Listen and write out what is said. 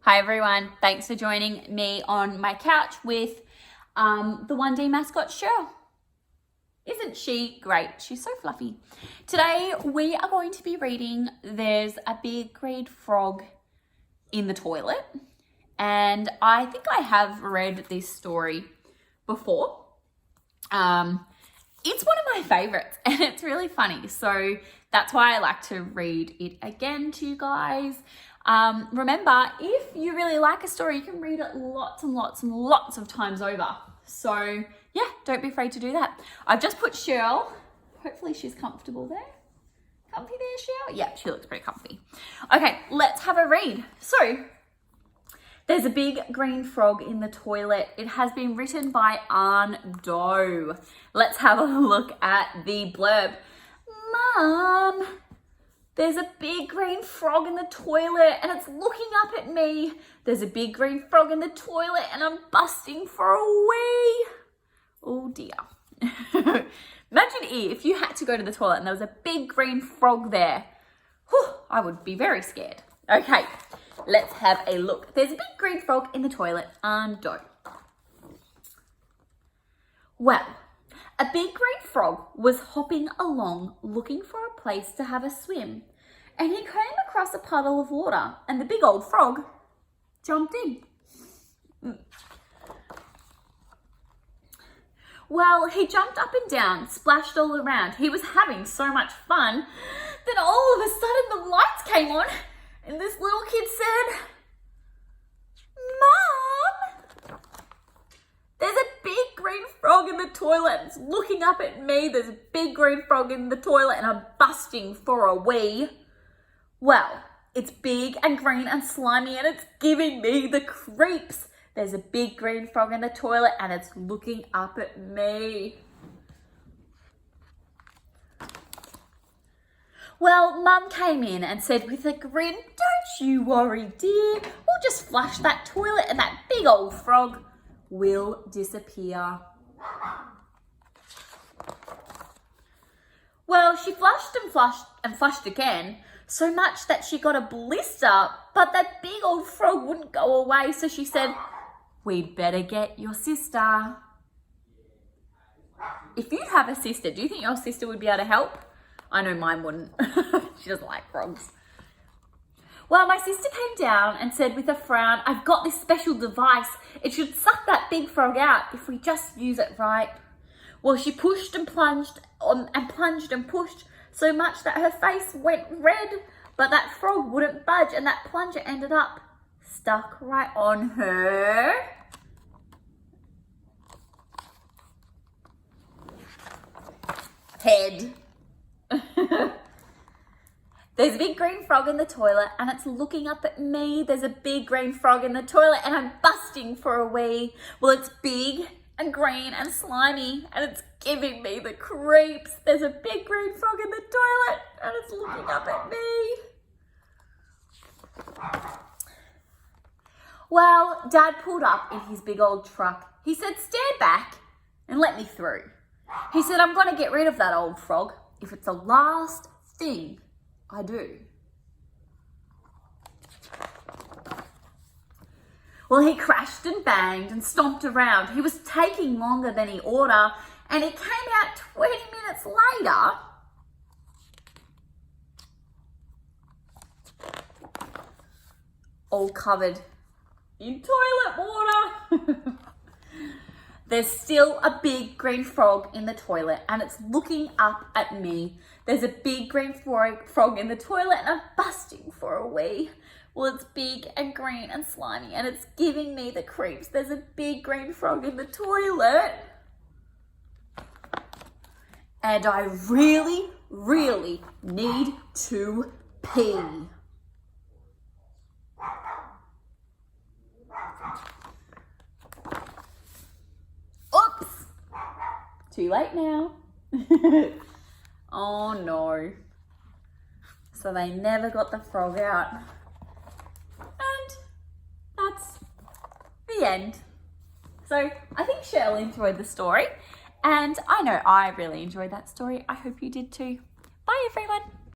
Hi everyone, thanks for joining me on my couch with the 1D mascot Shirl. Isn't she great? She's so fluffy. Today we are going to be reading There's a Big Green Frog in the Toilet, and I think I have read this story before. It's one of my favorites and it's really funny, so that's why I like to read it again to you guys. Remember, if you really like a story, you can read it lots and lots and lots of times over. So yeah, don't be afraid to do that. I've just put Shirl. Hopefully she's comfortable there. Comfy there, Shirl? Yeah, she looks pretty comfy. Okay, let's have a read. So, There's a Big Green Frog in the Toilet. It has been written by Anh Do. Let's have a look at the blurb. Mum, there's a big green frog in the toilet and it's looking up at me. There's a big green frog in the toilet and I'm busting for a wee. Oh dear. Imagine if you had to go to the toilet and there was a big green frog there. Whew, I would be very scared. Okay, let's have a look. There's a big green frog in the toilet. Anh Do. Well, a big green frog was hopping along looking for a place to have a swim, and he came across a puddle of water and the big old frog jumped in. Well, he jumped up and down, splashed all around. He was having so much fun that all of a sudden the lights came on and this little kid said, "Mom, there's a big green frog in the toilet. It's looking up at me. There's a big green frog in the toilet and I'm busting for a wee." Well, it's big and green and slimy and it's giving me the creeps. There's a big green frog in the toilet and it's looking up at me. Well, Mum came in and said with a grin, "Don't you worry, dear. We'll just flush that toilet and that big old frog will disappear." Well, she flushed and flushed and flushed again, so much that she got a blister, but that big old frog wouldn't go away, so she said, "We'd better get your sister." If you have a sister, do you think your sister would be able to help? I know mine wouldn't. She doesn't like frogs. Well, my sister came down and said with a frown, "I've got this special device. It should suck that big frog out if we just use it right." Well, she pushed and plunged and pushed so much that her face went red, but that frog wouldn't budge and that plunger ended up stuck right on her head. There's a big green frog in the toilet and it's looking up at me. There's a big green frog in the toilet and I'm busting for a wee. Well, it's big and green and slimy and it's giving me the creeps. There's a big green frog in the toilet and it's looking up at me. Well, Dad pulled up in his big old truck. He said, "Stand back and let me through." He said, "I'm going to get rid of that old frog if it's the last thing I do." Well, he crashed and banged and stomped around. He was taking longer than he oughta, and he came out 20 minutes later all covered in toilet water. There's still a big green frog in the toilet and it's looking up at me. There's a big green frog in the toilet and I'm busting for a wee. Well, it's big and green and slimy and it's giving me the creeps. There's a big green frog in the toilet and I really, really need to pee. Oops, too late now. Oh no. So they never got the frog out. And that's the end. So I think Shirl enjoyed the story and I know I really enjoyed that story. I hope you did too. Bye everyone.